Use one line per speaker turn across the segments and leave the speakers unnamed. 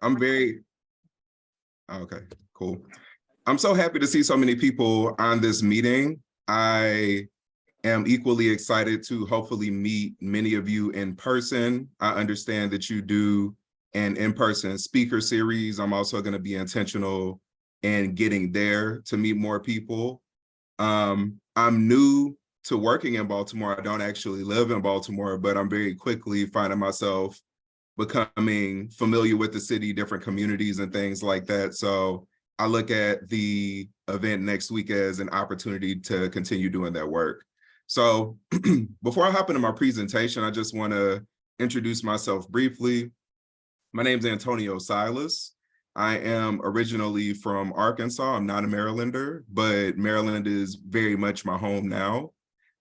I'm very, okay, cool. I'm so happy to see so many people on this meeting. I am equally excited to hopefully meet many of you in person. I understand that you do an in-person speaker series. I'm also going to be intentional in getting there to meet more people. I'm new to working in Baltimore. I don't actually live in Baltimore, but I'm very quickly finding myself becoming familiar with the city, different communities and things like that. So I look at the event next week as an opportunity to continue doing that work. So before I hop into my presentation, I just want to introduce myself briefly. My name is Antonio Silas. I am originally from Arkansas. I'm not a Marylander, but Maryland is very much my home now.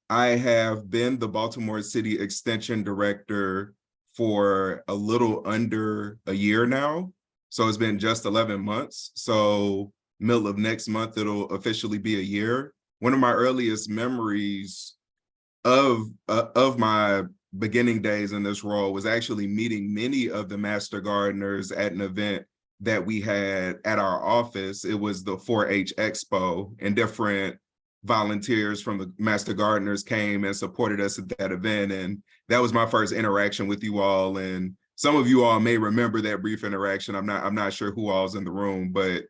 I have been the Baltimore City Extension Director for a little under a year now. So it's been just 11 months. So middle of next month, it'll officially be a year. One of my earliest memories of my beginning days in this role was actually meeting many of the Master Gardeners at an event that we had at our office. It was the 4-H Expo, and different volunteers from the Master Gardeners came and supported us at that event. And that was my first interaction with you all. And some of you all may remember that brief interaction. I'm not sure who all's in the room, but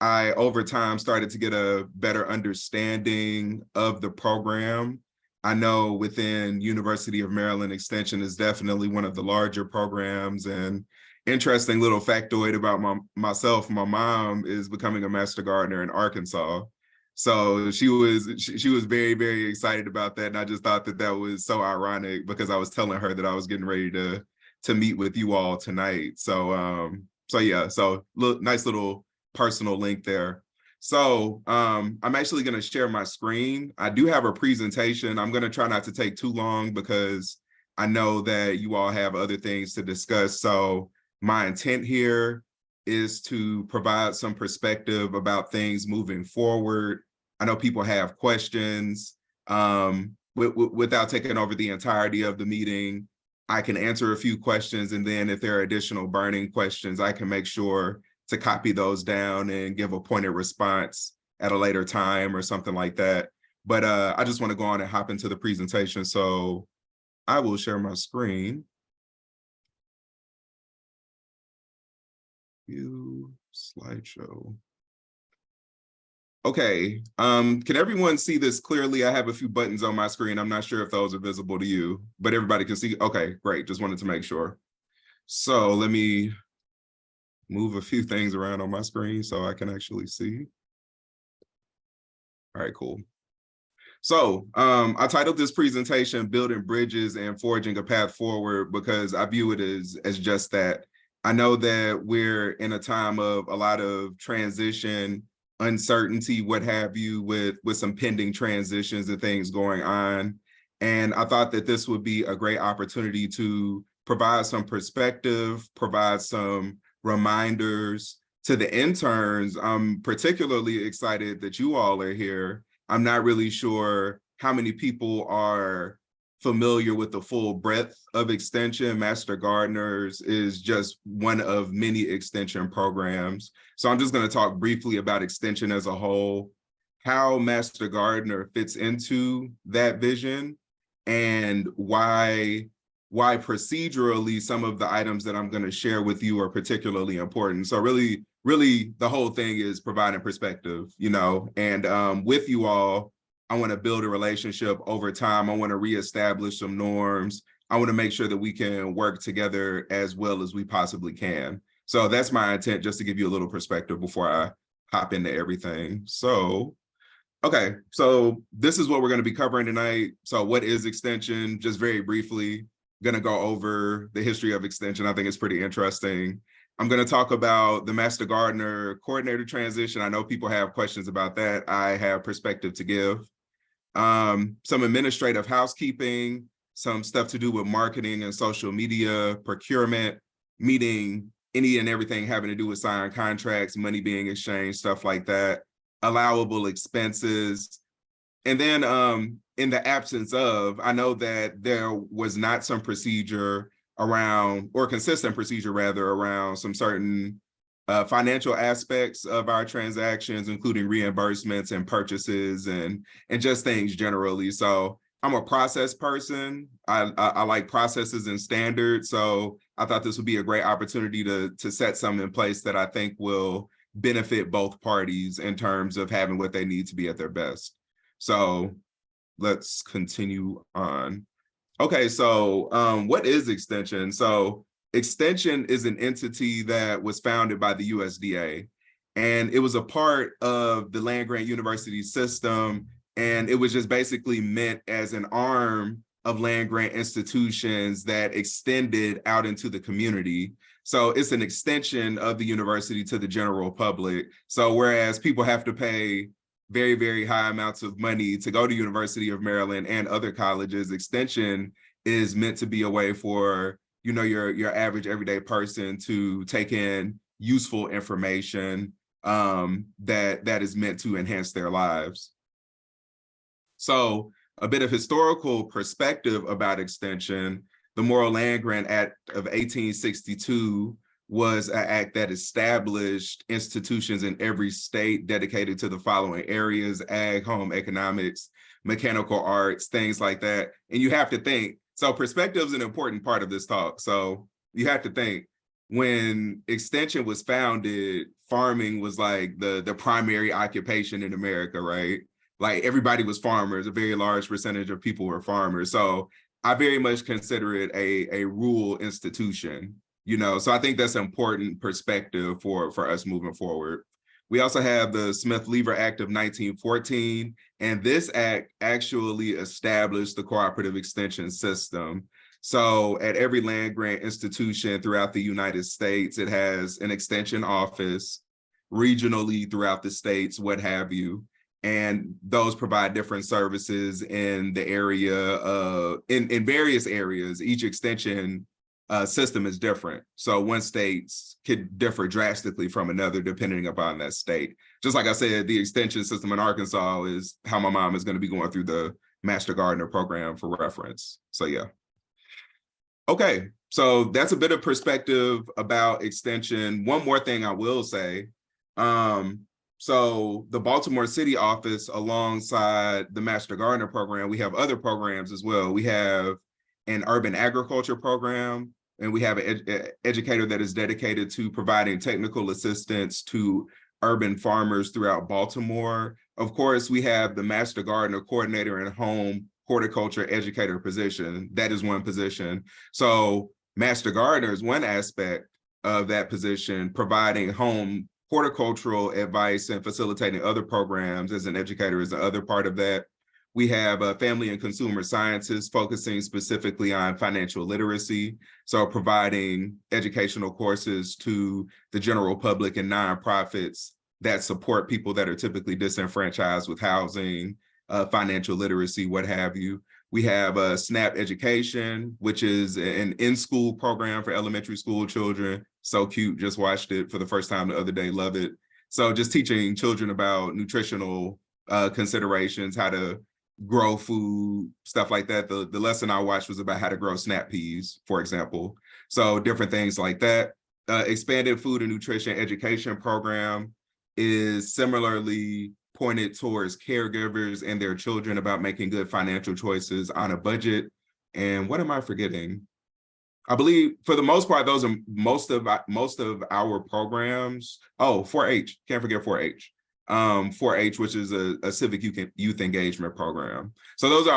I, over time, started to get a better understanding of the program. I know within University of Maryland Extension is definitely one of the larger programs. And interesting little factoid about myself, my mom is becoming a Master Gardener in Arkansas. So she was very, very excited about that. And I just thought that that was so ironic because I was telling her that I was getting ready to meet with you all tonight. So yeah, so nice little personal link there. So I'm actually going to share my screen. I do have a presentation. I'm going to try not to take too long because I know that you all have other things to discuss. So my intent here is to provide some perspective about things moving forward. I know people have questions. Without taking over the entirety of the meeting, I can answer a few questions, and then if there are additional burning questions, I can make sure to copy those down and give a pointed response at a later time or something like that. But I just want to go on and hop into the presentation. So I will share my screen. View slideshow. Okay, can everyone see this clearly? I have a few buttons on my screen. I'm not sure if those are visible to you, but everybody can see. Okay, great, just wanted to make sure. So let me move a few things around on my screen so I can actually see. All right, cool. So I titled this presentation, Building Bridges and Forging a Path Forward, because I view it as just that. I know that we're in a time of a lot of transition, uncertainty, what have you, with some pending transitions and things going on. And I thought that this would be a great opportunity to provide some perspective, provide some reminders to the interns. I'm particularly excited that you all are here. I'm not really sure how many people are familiar with the full breadth of extension. Master Gardeners is just one of many extension programs. So I'm just going to talk briefly about extension as a whole, how Master Gardener fits into that vision, and why procedurally some of the items that I'm going to share with you are particularly important. So really the whole thing is providing perspective, and with you all, I want to build a relationship over time. I want to reestablish some norms. I want to make sure that we can work together as well as we possibly can. So that's my intent, just to give you a little perspective before I hop into everything. So, okay, so this is what we're going to be covering tonight. So what is extension? Just very briefly, going to go over the history of extension. I think it's pretty interesting. I'm going to talk about the Master Gardener coordinator transition. I know people have questions about that. I have perspective to give. Some administrative housekeeping, some stuff to do with marketing and social media, procurement, meeting any and everything having to do with signed contracts, money being exchanged, stuff like that, allowable expenses. And then in the absence of, I know that there was not some procedure around, or consistent procedure rather, around some certain financial aspects of our transactions, including reimbursements and purchases and just things generally. So I'm a process person. I like processes and standards. So I thought this would be a great opportunity to set something in place that I think will benefit both parties in terms of having what they need to be at their best. So let's continue on. Okay, so what is Extension? So Extension is an entity that was founded by the USDA, and it was a part of the land-grant university system, and it was just basically meant as an arm of land-grant institutions that extended out into the community. So it's an extension of the university to the general public. So whereas people have to pay very, very high amounts of money to go to University of Maryland and other colleges, Extension is meant to be a way for, you know, your average everyday person to take in useful information that is meant to enhance their lives. So a bit of historical perspective about Extension: the Morrill Land Grant Act of 1862 was an act that established institutions in every state dedicated to the following areas: ag, home economics, mechanical arts, things like that. And you have to think, so perspective is an important part of this talk. So you have to think, when Extension was founded, farming was like the primary occupation in America, right? Like everybody was farmers, a very large percentage of people were farmers. So I very much consider it a rural institution. You know, so I think that's an important perspective for us moving forward. We also have the Smith-Lever Act of 1914, and this act actually established the cooperative extension system. So at every land grant institution throughout the United States, it has an extension office, regionally throughout the states, what have you. And those provide different services in the area, in various areas. Each extension system is different. So one state could differ drastically from another depending upon that state. Just like I said, the extension system in Arkansas is how my mom is going to be going through the Master Gardener program for reference. So yeah. Okay, so that's a bit of perspective about Extension. One more thing I will say. So the Baltimore City office, alongside the Master Gardener program, we have other programs as well. We have an urban agriculture program, and we have an educator that is dedicated to providing technical assistance to urban farmers throughout Baltimore. Of course, we have the Master Gardener coordinator and home horticulture educator position. That is one position. So Master Gardener is one aspect of that position, providing home horticultural advice and facilitating other programs as an educator is the other part of that. We have family and consumer sciences focusing specifically on financial literacy. So providing educational courses to the general public and nonprofits that support people that are typically disenfranchised with housing, financial literacy, what have you. We have SNAP Education, which is an in-school program for elementary school children. So cute, just watched it for the first time the other day, love it. So just teaching children about nutritional considerations, how to grow food, stuff like that. The lesson I watched was about how to grow snap peas, for example. So different things like that. Expanded Food and Nutrition Education Program is similarly pointed towards caregivers and their children about making good financial choices on a budget. And what am I forgetting? I believe for the most part, those are most of our programs. Oh, 4-H, can't forget 4-H. 4-H, which is a civic youth engagement program. So those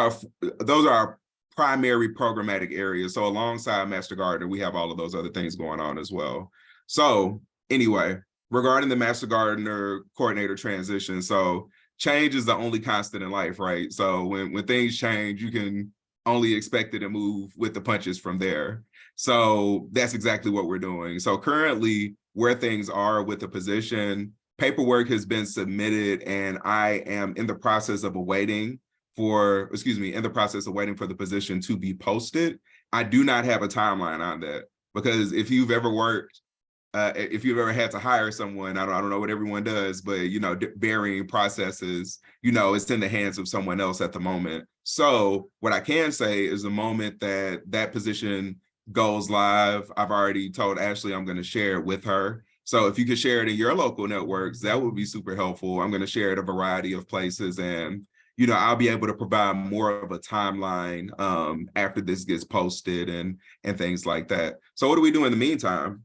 are our primary programmatic areas. So alongside Master Gardener, we have all of those other things going on as well. So anyway, regarding the Master Gardener coordinator transition, so change is the only constant in life, right? So when things change, you can only expect it to move with the punches from there. So that's exactly what we're doing. So currently, where things are with the position, paperwork has been submitted, and I am in the process of waiting for the position to be posted. I do not have a timeline on that, because if you've ever worked, if you've ever had to hire someone, I don't know what everyone does, but you know, varying processes, you know, it's in the hands of someone else at the moment. So what I can say is the moment that that position goes live, I've already told Ashley I'm going to share it with her. So if you could share it in your local networks, that would be super helpful. I'm going to share it a variety of places, and I'll be able to provide more of a timeline after this gets posted and things like that. So what do we do in the meantime?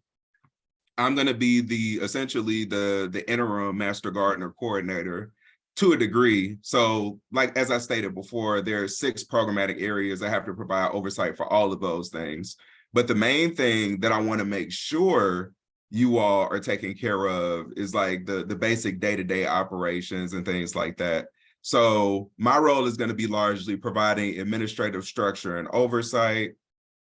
I'm going to be essentially the interim master gardener coordinator to a degree. So like, as I stated before, there are 6 programmatic areas. I have to provide oversight for all of those things. But the main thing that I want to make sure you all are taking care of is like the basic day-to-day operations and things like that. So my role is going to be largely providing administrative structure and oversight,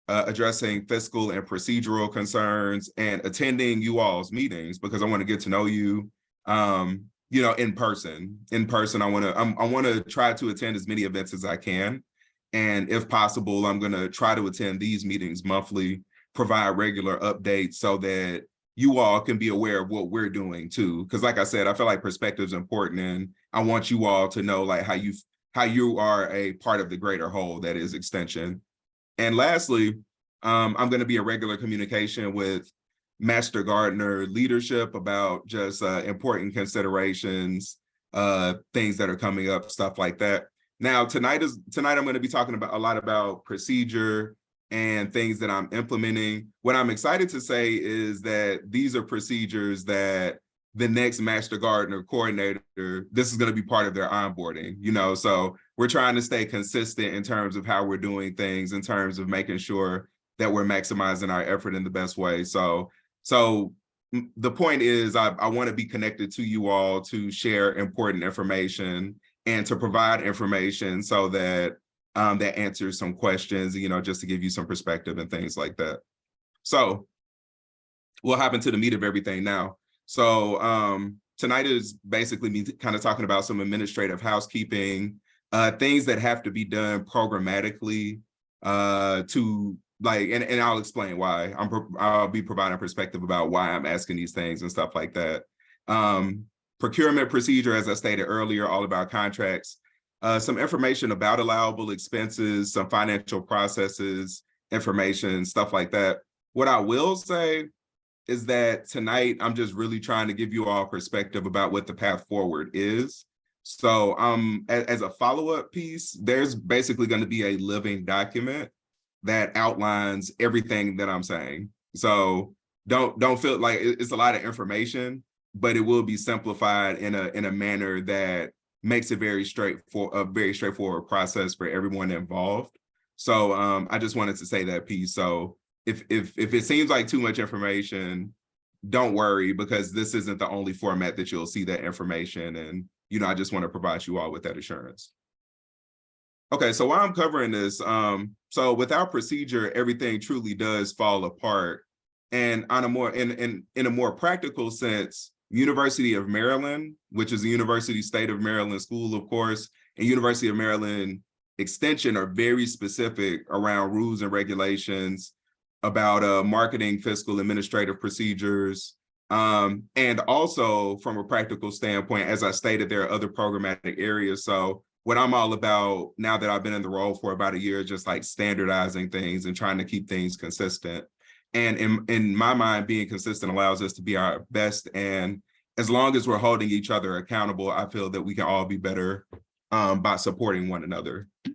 addressing fiscal and procedural concerns, and attending you all's meetings, because I want to get to know you, in person. I want to try to attend as many events as I can. And if possible, I'm going to try to attend these meetings monthly, provide regular updates so that you all can be aware of what we're doing too. Because like I said, I feel like perspective is important, and I want you all to know like how you are a part of the greater whole that is Extension. And lastly, I'm going to be in regular communication with Master Gardener leadership about just important considerations, things that are coming up, stuff like that. Now, tonight I'm going to be talking about a lot about procedure and things that I'm implementing. What I'm excited to say is that these are procedures that the next Master Gardener coordinator, this is going to be part of their onboarding, so we're trying to stay consistent in terms of how we're doing things, in terms of making sure that we're maximizing our effort in the best way. So the point is, I want to be connected to you all to share important information and to provide information so that that answers some questions, just to give you some perspective and things like that. So we'll hop into the meat of everything now. So tonight is basically me kind of talking about some administrative housekeeping, things that have to be done programmatically to like, and I'll explain why. I'll be providing perspective about why I'm asking these things and stuff like that. Procurement procedure, as I stated earlier, all about contracts, some information about allowable expenses, some financial processes, information, stuff like that. What I will say is that tonight, I'm just really trying to give you all perspective about what the path forward is. So as a follow-up piece, there's basically going to be a living document that outlines everything that I'm saying. So don't feel like it's a lot of information, but it will be simplified in a manner that makes it a very straightforward process for everyone involved. So I just wanted to say that piece. So if it seems like too much information, don't worry, because this isn't the only format that you'll see that information. And, I just want to provide you all with that assurance. Okay, so while I'm covering this, so without procedure, everything truly does fall apart. And on a more in a more practical sense, University of Maryland, which is the University State of Maryland School, of course, and University of Maryland Extension are very specific around rules and regulations about marketing, fiscal, administrative procedures. And also from a practical standpoint, as I stated, there are other programmatic areas. So what I'm all about now that I've been in the role for about a year, just like standardizing things and trying to keep things consistent. And in my mind, being consistent allows us to be our best. And as long as we're holding each other accountable, I feel that we can all be better by supporting one another. Get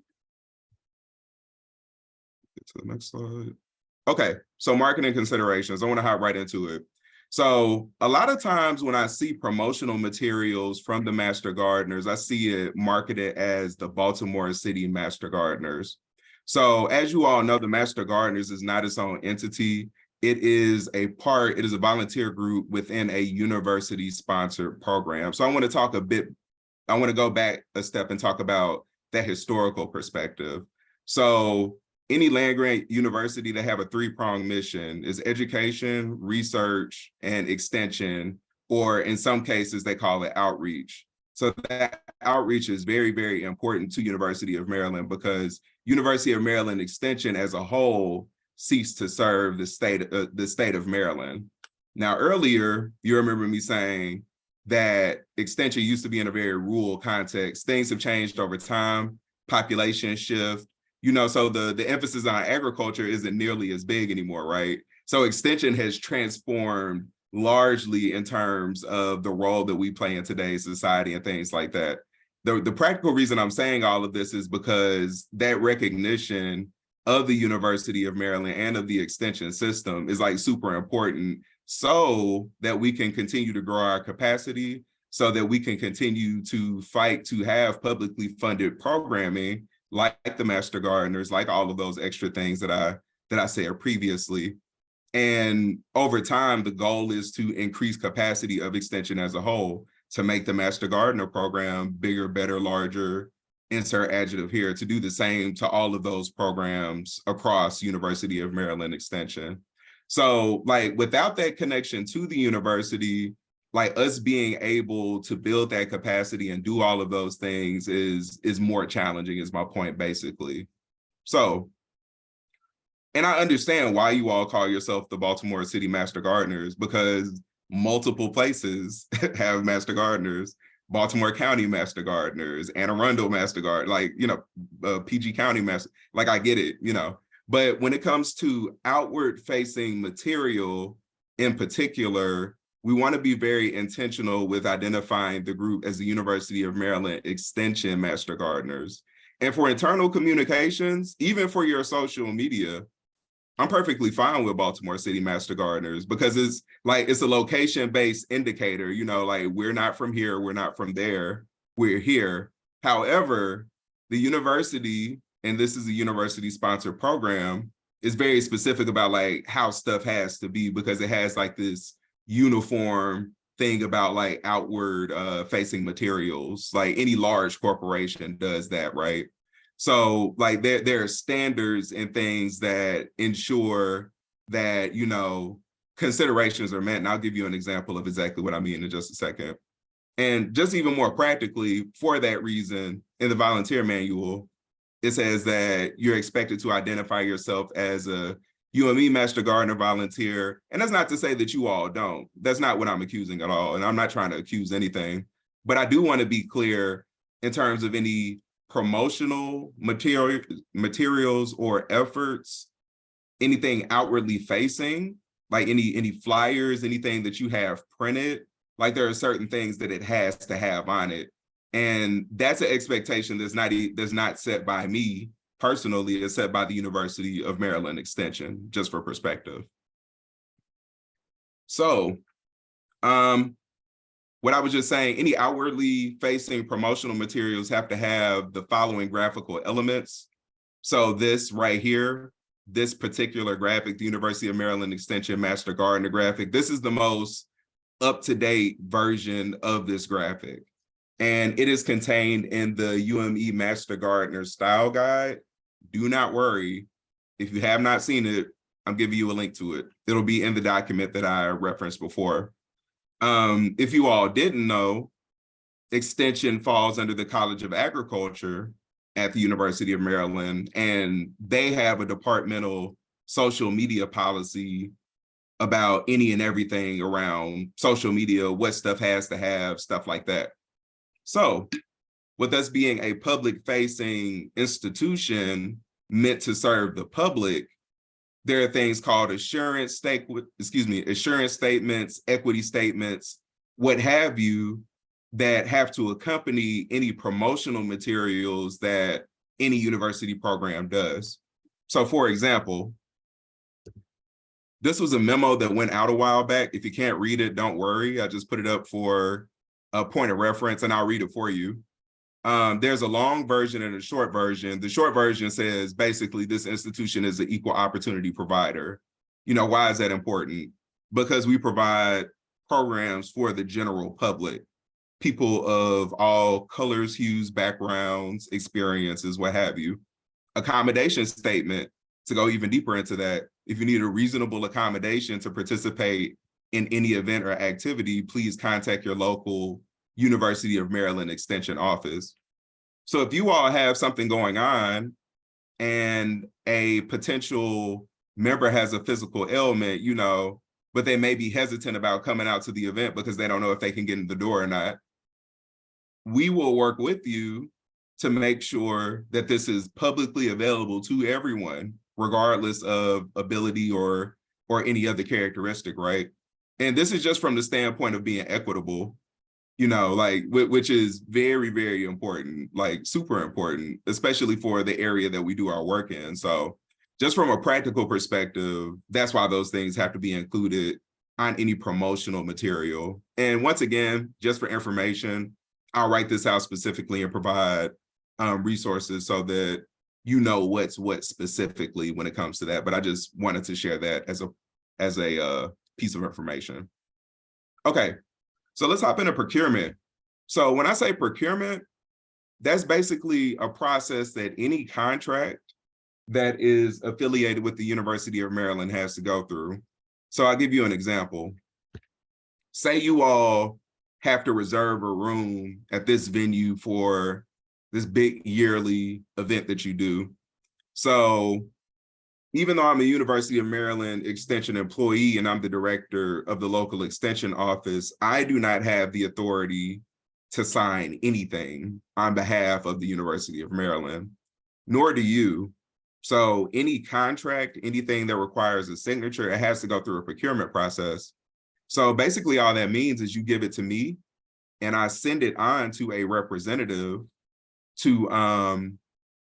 to the next slide. Okay, so marketing considerations. I want to hop right into it. So a lot of times when I see promotional materials from the Master Gardeners, I see it marketed as the Baltimore City Master Gardeners. So as you all know, the Master Gardeners is not its own entity. It is a volunteer group within a university-sponsored program. So I want to go back a step and talk about that historical perspective. So any land-grant university that have a 3-pronged mission is education, research, and extension, or in some cases, they call it outreach. So that outreach is very, very important to University of Maryland, because University of Maryland Extension as a whole seeks to serve the state of Maryland. Now, earlier, you remember me saying that Extension used to be in a very rural context. Things have changed over time, population shift, So the emphasis on agriculture isn't nearly as big anymore, right? So extension has transformed largely in terms of the role that we play in today's society and things like that. The practical reason I'm saying all of this is because that recognition of the University of Maryland and of the extension system is like super important so that we can continue to grow our capacity, so that we can continue to fight to have publicly funded programming like the Master Gardeners, like all of those extra things that I said previously. And over time, the goal is to increase capacity of extension as a whole, to make the Master Gardener program bigger, better, larger, insert adjective here, to do the same to all of those programs across University of Maryland Extension. So like without that connection to the university, like us being able to build that capacity and do all of those things is more challenging, is my point basically. So, and I understand why you all call yourself the Baltimore City Master Gardeners, because multiple places have Master Gardeners. Baltimore County Master Gardeners, Anne Arundel Master Garden, like, PG County Master, like I get it, But when it comes to outward facing material in particular, we want to be very intentional with identifying the group as the University of Maryland Extension Master Gardeners. And for internal communications, even for your social media, I'm perfectly fine with Baltimore City Master Gardeners, because it's a location-based indicator, like we're not from here, we're not from there, we're here. However, the university, and this is a university-sponsored program, is very specific about like how stuff has to be, because it has like this uniform thing about like outward facing materials. Like any large corporation does that, right? So like there are standards and things that ensure that, considerations are met. And I'll give you an example of exactly what I mean in just a second. And just even more practically, for that reason, in the volunteer manual, it says that you're expected to identify yourself as a UME Master Gardener volunteer. And that's not to say that you all don't. That's not what I'm accusing at all. And I'm not trying to accuse anything. But I do want to be clear in terms of any promotional materials or efforts, anything outwardly facing, like any flyers, anything that you have printed, like there are certain things that it has to have on it. And that's an expectation that's not set by me personally, it's set by the University of Maryland Extension, just for perspective. So, what I was just saying, any outwardly facing promotional materials have to have the following graphical elements. So this right here, this particular graphic, the University of Maryland Extension Master Gardener graphic, this is the most up-to-date version of this graphic. And it is contained in the UME Master Gardener Style Guide. Do not worry. If you have not seen it, I'm giving you a link to it. It'll be in the document that I referenced before. If you all didn't know, Extension falls under the College of Agriculture at the University of Maryland, and they have a departmental social media policy about any and everything around social media, what stuff has to have, stuff like that. So with us being a public-facing institution meant to serve the public, there are things called assurance statements, equity statements, what have you, that have to accompany any promotional materials that any university program does. So for example, this was a memo that went out a while back. If you can't read it, don't worry. I just put it up for a point of reference and I'll read it for you. There's a long version and a short version. The short version says, basically, this institution is an equal opportunity provider. Why is that important? Because we provide programs for the general public, people of all colors, hues, backgrounds, experiences, what have you. Accommodation statement, to go even deeper into that, if you need a reasonable accommodation to participate in any event or activity, please contact your local University of Maryland Extension office. So if you all have something going on and a potential member has a physical ailment, but they may be hesitant about coming out to the event because they don't know if they can get in the door or not, we will work with you to make sure that this is publicly available to everyone, regardless of ability or any other characteristic, right? And this is just from the standpoint of being equitable, like, which is very, very important, like super important, especially for the area that we do our work in. So just from a practical perspective, that's why those things have to be included on any promotional material. And once again, just for information, I'll write this out specifically and provide resources so that what's what specifically when it comes to that. But I just wanted to share that as a piece of information. Okay, so let's hop into procurement. So when I say procurement, that's basically a process that any contract that is affiliated with the University of Maryland has to go through. So I'll give you an example. Say you all have to reserve a room at this venue for this big yearly event that you do. So even though I'm a University of Maryland Extension employee and I'm the director of the local extension office, I do not have the authority to sign anything on behalf of the University of Maryland, nor do you. So any contract, anything that requires a signature, it has to go through a procurement process. So basically all that means is you give it to me and I send it on to a representative to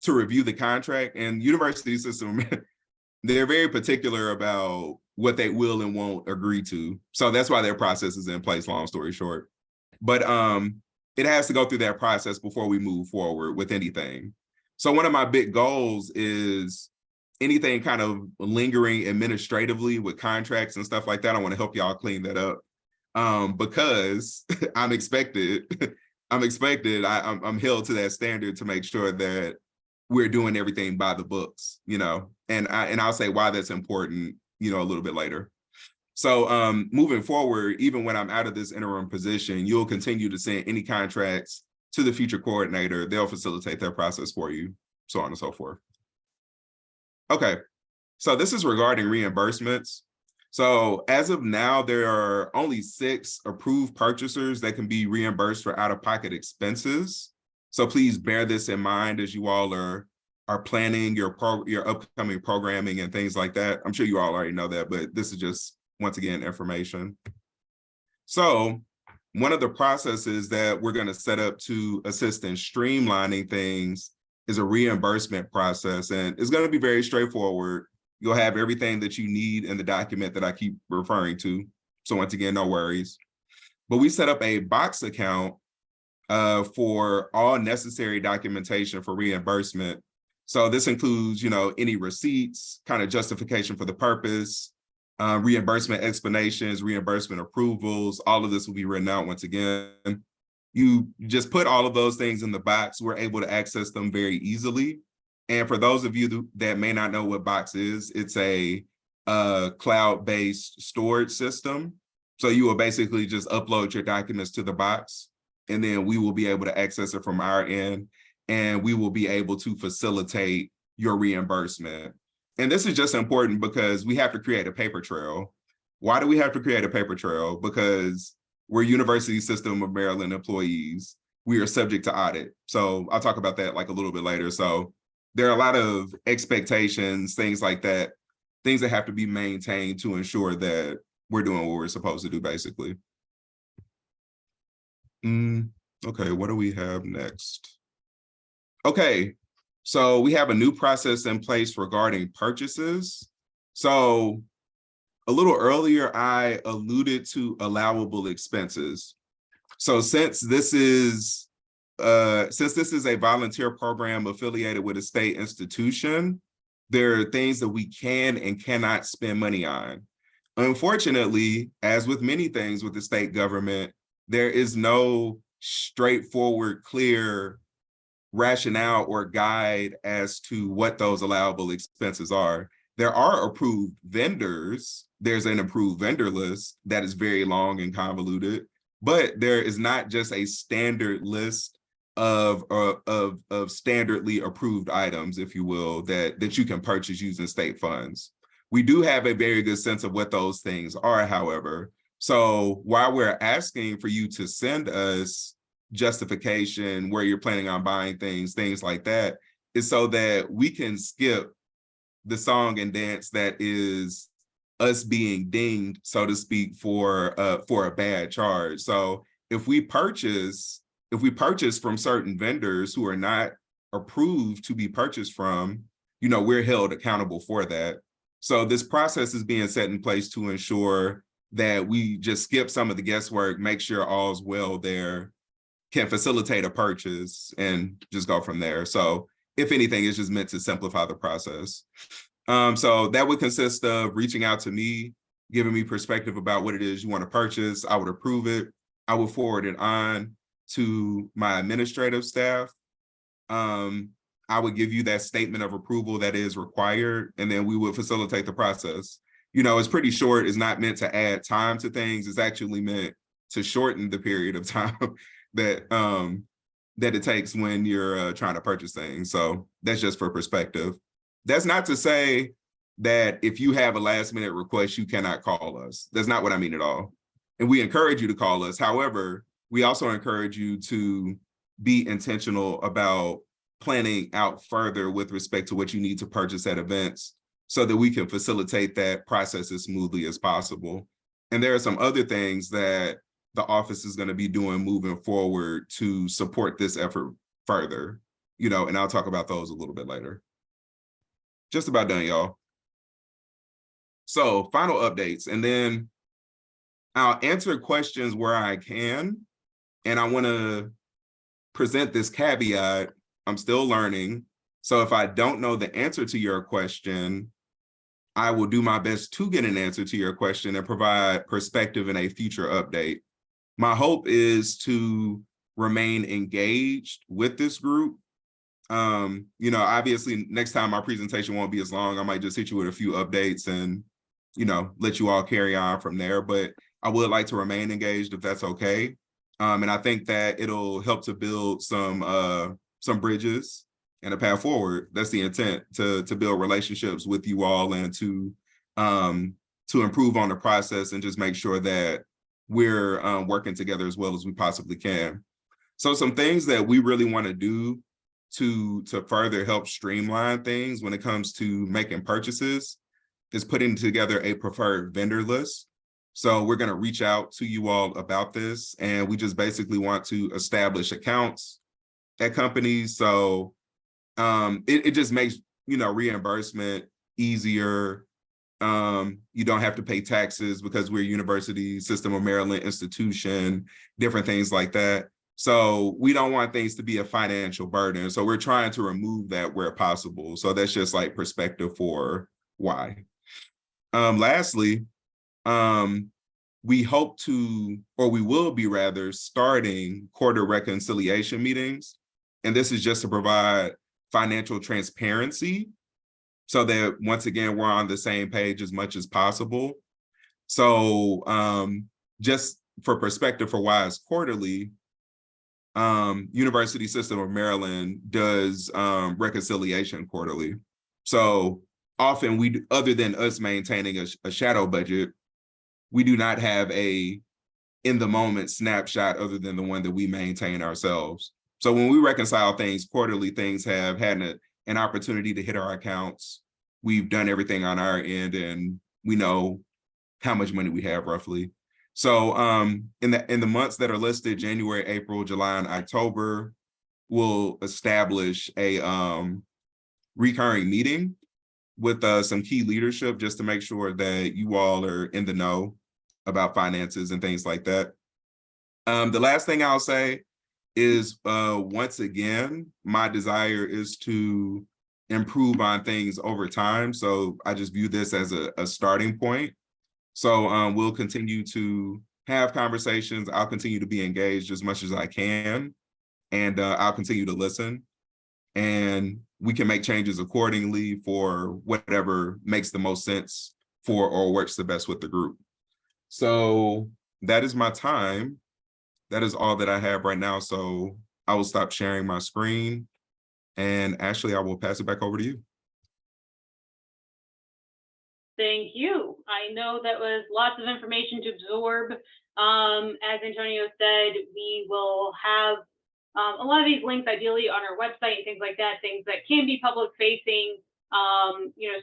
review the contract. And university system, they're very particular about what they will and won't agree to. So that's why their process is in place, long story short. But it has to go through that process before we move forward with anything. So one of my big goals is anything kind of lingering administratively with contracts and stuff like that. I want to help y'all clean that up because I'm expected. I'm held to that standard to make sure that we're doing everything by the books, and I'll say why that's important, a little bit later. So moving forward, even when I'm out of this interim position, you'll continue to send any contracts to the future coordinator. They'll facilitate that process for you, so on and so forth. Okay, so this is regarding reimbursements. So as of now, there are only 6 approved purchasers that can be reimbursed for out-of-pocket expenses. So please bear this in mind as you all are planning your upcoming programming and things like that. I'm sure you all already know that, but this is just, once again, information. So one of the processes that we're going to set up to assist in streamlining things is a reimbursement process, and it's going to be very straightforward. You'll have everything that you need in the document that I keep referring to. So once again, no worries. But we set up a box account for all necessary documentation for reimbursement. So this includes, any receipts, kind of justification for the purpose, reimbursement explanations, reimbursement approvals. All of this will be written out once again. You just put all of those things in the box. We're able to access them very easily. And for those of you that may not know what Box is, it's a cloud-based storage system. So you will basically just upload your documents to the box, and then we will be able to access it from our end, and we will be able to facilitate your reimbursement. And this is just important because we have to create a paper trail. Why do we have to create a paper trail? Because we're University System of Maryland employees. We are subject to audit. So I'll talk about that like a little bit later. So there are a lot of expectations, things like that, things that have to be maintained to ensure that we're doing what we're supposed to do, basically. Okay, what do we have next? Okay, so we have a new process in place regarding purchases. So a little earlier, I alluded to allowable expenses. So since this is a volunteer program affiliated with a state institution, there are things that we can and cannot spend money on. Unfortunately, as with many things with the state government, there is no straightforward, clear rationale or guide as to what those allowable expenses are. There are approved vendors. There's an approved vendor list that is very long and convoluted, but there is not just a standard list of standardly approved items, if you will, that you can purchase using state funds. We do have a very good sense of what those things are, however. So while we're asking for you to send us justification, where you're planning on buying things like that, is so that we can skip the song and dance that is us being dinged, so to speak, for a bad charge. So if we purchase from certain vendors who are not approved to be purchased from, we're held accountable for that. So this process is being set in place to ensure that we just skip some of the guesswork, make sure all's well there, can facilitate a purchase, and just go from there. So if anything, it's just meant to simplify the process. So that would consist of reaching out to me, giving me perspective about what it is you want to purchase. I would approve it. I would forward it on to my administrative staff. I would give you that statement of approval that is required, and then we would facilitate the process. It's pretty short. It's not meant to add time to things. It's actually meant to shorten the period of time that it takes when you're trying to purchase things. So that's just for perspective. That's not to say that if you have a last minute request, you cannot call us. That's not what I mean at all. And we encourage you to call us. However, we also encourage you to be intentional about planning out further with respect to what you need to purchase at events, so that we can facilitate that process as smoothly as possible. And there are some other things that the office is going to be doing moving forward to support this effort further, and I'll talk about those a little bit later. Just about done, y'all. So final updates, and then I'll answer questions where I can. And I want to present this caveat: I'm still learning. So if I don't know the answer to your question, I will do my best to get an answer to your question and provide perspective in a future update. My hope is to remain engaged with this group. Obviously next time my presentation won't be as long. I might just hit you with a few updates and, let you all carry on from there. But I would like to remain engaged if that's okay. And I think that it'll help to build some bridges and a path forward. That's the intent, to build relationships with you all and to improve on the process and just make sure that we're working together as well as we possibly can. So some things that we really want to do to further help streamline things when it comes to making purchases is putting together a preferred vendor list. So we're going to reach out to you all about this, and we just basically want to establish accounts at companies. So it just makes, reimbursement easier. You don't have to pay taxes because we're a University System of Maryland institution, different things like that. So we don't want things to be a financial burden. So we're trying to remove that where possible. So that's just like perspective for why. Lastly, we hope to, or we will be rather, starting quarter reconciliation meetings. And this is just to provide financial transparency so that, once again, we're on the same page as much as possible. So just for perspective for why it's quarterly, University System of Maryland does reconciliation quarterly. So often we, other than us maintaining a shadow budget, we do not have a in the moment snapshot other than the one that we maintain ourselves. So when we reconcile things quarterly, things have had an opportunity to hit our accounts. We've done everything on our end, and we know how much money we have roughly. So in the months that are listed, January, April, July, and October, we'll establish a recurring meeting with some key leadership just to make sure that you all are in the know about finances and things like that. The last thing I'll say is, once again, my desire is to improve on things over time. So I just view this as a starting point. So we'll continue to have conversations. I'll continue to be engaged as much as I can, and I'll continue to listen. And we can make changes accordingly for whatever makes the most sense for or works the best with the group. So that is my time. That is all that I have right now. So I will stop sharing my screen. And Ashley, I will pass it back over to you.
Thank you. I know that was lots of information to absorb. As Antonio said, we will have a lot of these links ideally on our website and things like that, things that can be public facing,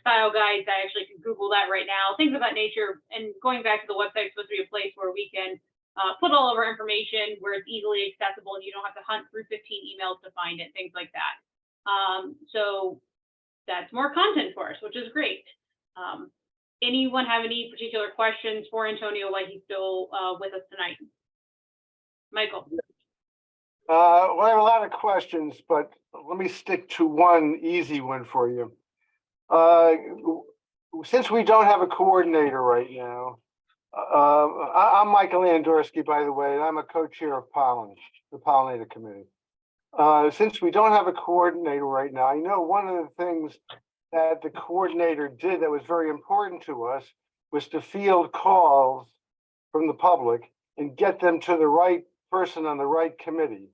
style guides. I actually can Google that right now, things of that nature. And going back to the website, it's supposed to be a place where we can put all of our information where it's easily accessible and you don't have to hunt through 15 emails to find it, things like that. So that's more content for us, which is great. Anyone have any particular questions for Antonio while he's still with us tonight? Michael.
Well, I have a lot of questions, but let me stick to one easy one for you. Since we don't have a coordinator right now, I'm Michael Andorski, by the way, and I'm a co-chair of Pollen, the Pollinator Committee. Since we don't have a coordinator right now, I know one of the things that the coordinator did that was very important to us was to field calls from the public and get them to the right person on the right committee.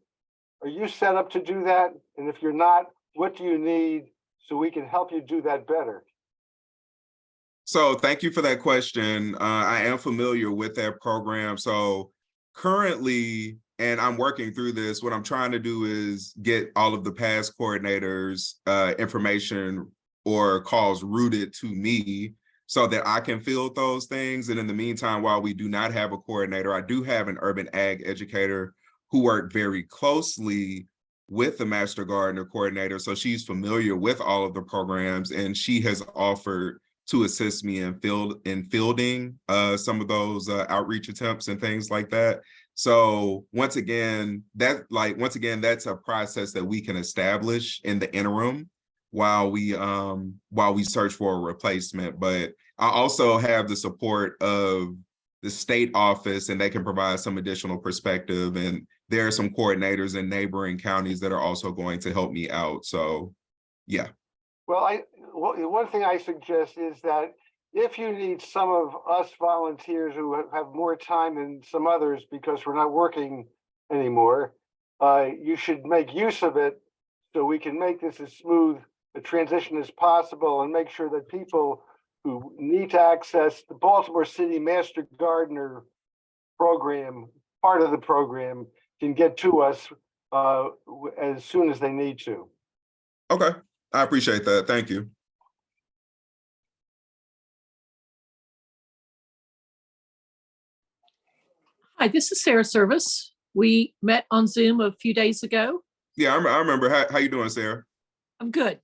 Are you set up to do that? And if you're not, what do you need so we can help you do that better?
So thank you for that question. I am familiar with that program. So currently, and I'm working through this, what I'm trying to do is get all of the past coordinators' information or calls routed to me so that I can field those things. And in the meantime, while we do not have a coordinator, I do have an urban ag educator who worked very closely with the Master Gardener coordinator. So she's familiar with all of the programs, and she has offered to assist me in fielding some of those outreach attempts and things like that. So once again, that's a process that we can establish in the interim while we search for a replacement. But I also have the support of the state office, and they can provide some additional perspective. And there are some coordinators in neighboring counties that are also going to help me out. So, yeah.
Well, one thing I suggest is that if you need some of us volunteers who have more time than some others because we're not working anymore, you should make use of it so we can make this as smooth a transition as possible and make sure that people who need to access the Baltimore City Master Gardener program, part of the program, can get to us as soon as they need to.
Okay, I appreciate that. Thank you.
Hi, this is Sarah Service. We met on Zoom a few days ago.
Yeah, I remember. How you doing, Sarah?
I'm good.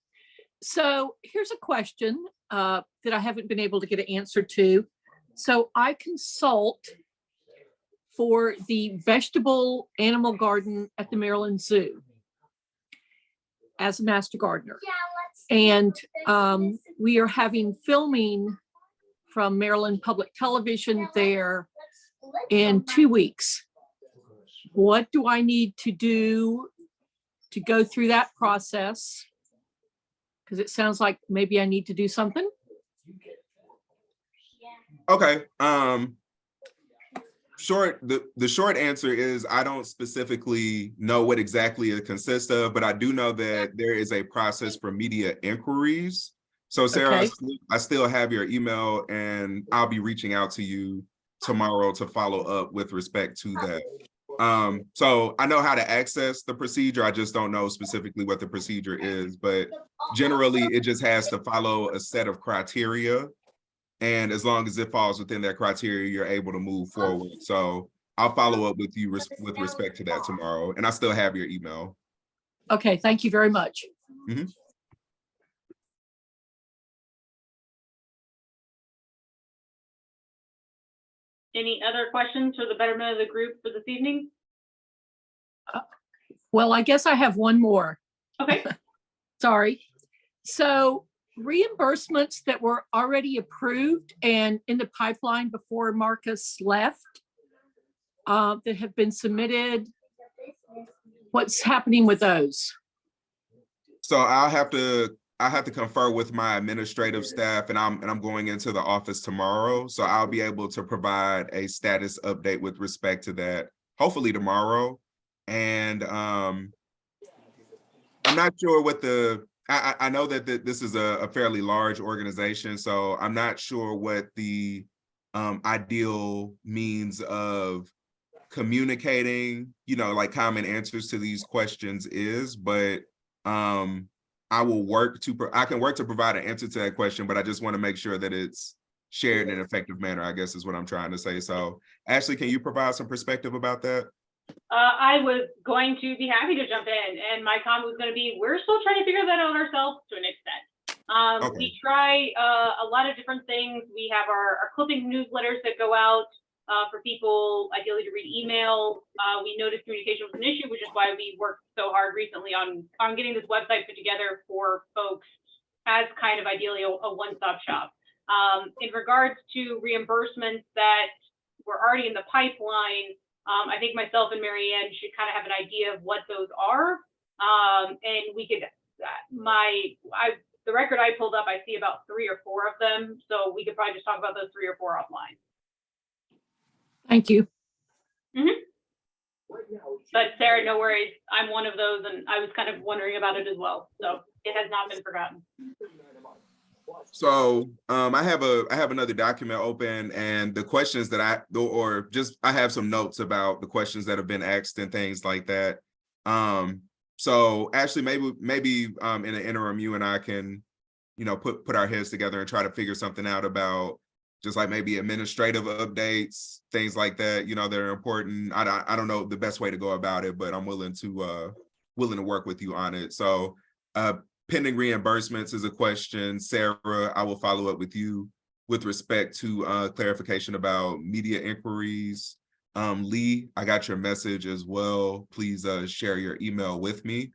So here's a question that I haven't been able to get an answer to. So I consult for the vegetable animal garden at the Maryland Zoo as a master gardener. And we are having filming from Maryland Public Television there in 2 weeks. What do I need to do to go through that process? Because it sounds like maybe I need to do something.
Okay. The short answer is I don't specifically know what exactly it consists of, but I do know that there is a process for media inquiries. So Sarah,
Okay.
I still have your email, and I'll be reaching out to you tomorrow to follow up with respect to that. So I know how to access the procedure. I just don't know specifically what the procedure is, but generally it just has to follow a set of criteria. And as long as it falls within that criteria, you're able to move forward. So I'll follow up with you with respect to that tomorrow. And I still have your email.
Okay, thank you very much.
Mm-hmm.
Any other questions for the betterment of the group for this evening?
Well, I guess I have one more.
Okay.
Sorry. So reimbursements that were already approved and in the pipeline before Marcus left, that have been submitted, what's happening with those?
So I have to confer with my administrative staff, and I'm going into the office tomorrow. So I'll be able to provide a status update with respect to that, hopefully tomorrow. And I'm not sure what I know that this is a fairly large organization, so I'm not sure what the ideal means of communicating, like common answers to these questions is, but I can work to provide an answer to that question, but I just want to make sure that it's shared in an effective manner, I guess is what I'm trying to say. So Ashley, can you provide some perspective about that?
I was going to be happy to jump in, and my comment was going to be, we're still trying to figure that out ourselves to an extent.
Okay.
We try a lot of different things. We have our clipping newsletters that go out for people, ideally to read email. We noticed communication was an issue, which is why we worked so hard recently on getting this website put together for folks as kind of ideally a one-stop shop. In regards to reimbursements that were already in the pipeline, I think myself and Marianne should kind of have an idea of what those are. And we could, the record I pulled up, I see about 3 or 4 of them. So we could probably just talk about those 3 or 4 offline.
Thank you.
But Sarah, no worries. I'm one of those, and I was kind of wondering about it as well. So it has not been forgotten.
So I have another document open, and the questions that I have some notes about the questions that have been asked and things like that. So Ashley, maybe in an interim, you and I can, put our heads together and try to figure something out about just like maybe administrative updates, things like that, that are important. I don't know the best way to go about it, but I'm willing to work with you on it. So pending reimbursements is a question. Sarah, I will follow up with you with respect to clarification about media inquiries. Lee, I got your message as well. Please share your email with me,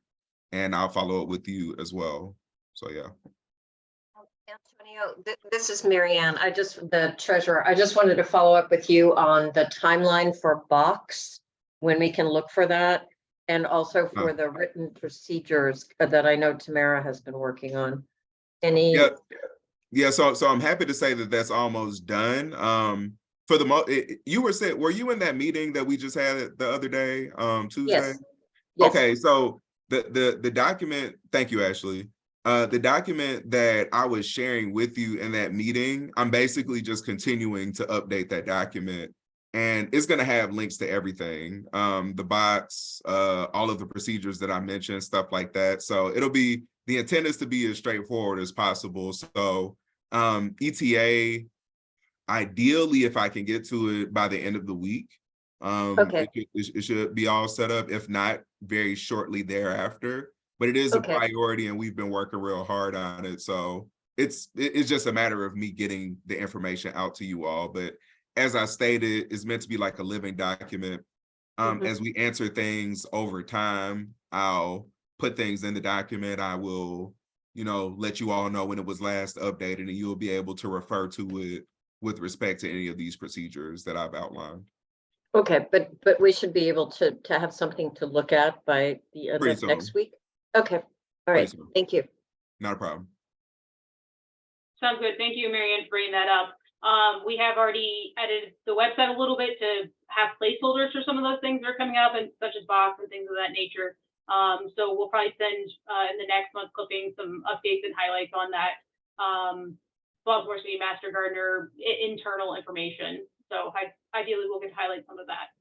and I'll follow up with you as well. So yeah.
Antonio, this is Marianne. The treasurer. I just wanted to follow up with you on the timeline for Box, when we can look for that, and also for the written procedures that I know Tamara has been working on.
Yeah. So I'm happy to say that that's almost done. For the were you in that meeting that we just had the other day, Tuesday?
Yes.
Okay, so the document. Thank you, Ashley. The document that I was sharing with you in that meeting, I'm basically just continuing to update that document, and it's going to have links to everything, the box, all of the procedures that I mentioned, stuff like that. So the intent is to be as straightforward as possible. So ETA, ideally, if I can get to it by the end of the week,
Okay.
it should be all set up. If not, very shortly thereafter. But it is a priority, and we've been working real hard on it. So it's just a matter of me getting the information out to you all. But as I stated, it's meant to be like a living document. As we answer things over time, I'll put things in the document. I will, let you all know when it was last updated, and you'll be able to refer to it with respect to any of these procedures that I've outlined.
Okay, but we should be able to have something to look at by the end of next week. Okay. All right. Thank you.
Not a problem.
Sounds good. Thank you, Marianne, for bringing that up. We have already edited the website a little bit to have placeholders for some of those things that are coming up, and such as Box and things of that nature. So we'll probably send in the next month clipping some updates and highlights on that. Baltimore City Master Gardener internal information. So ideally, we'll get to highlight some of that.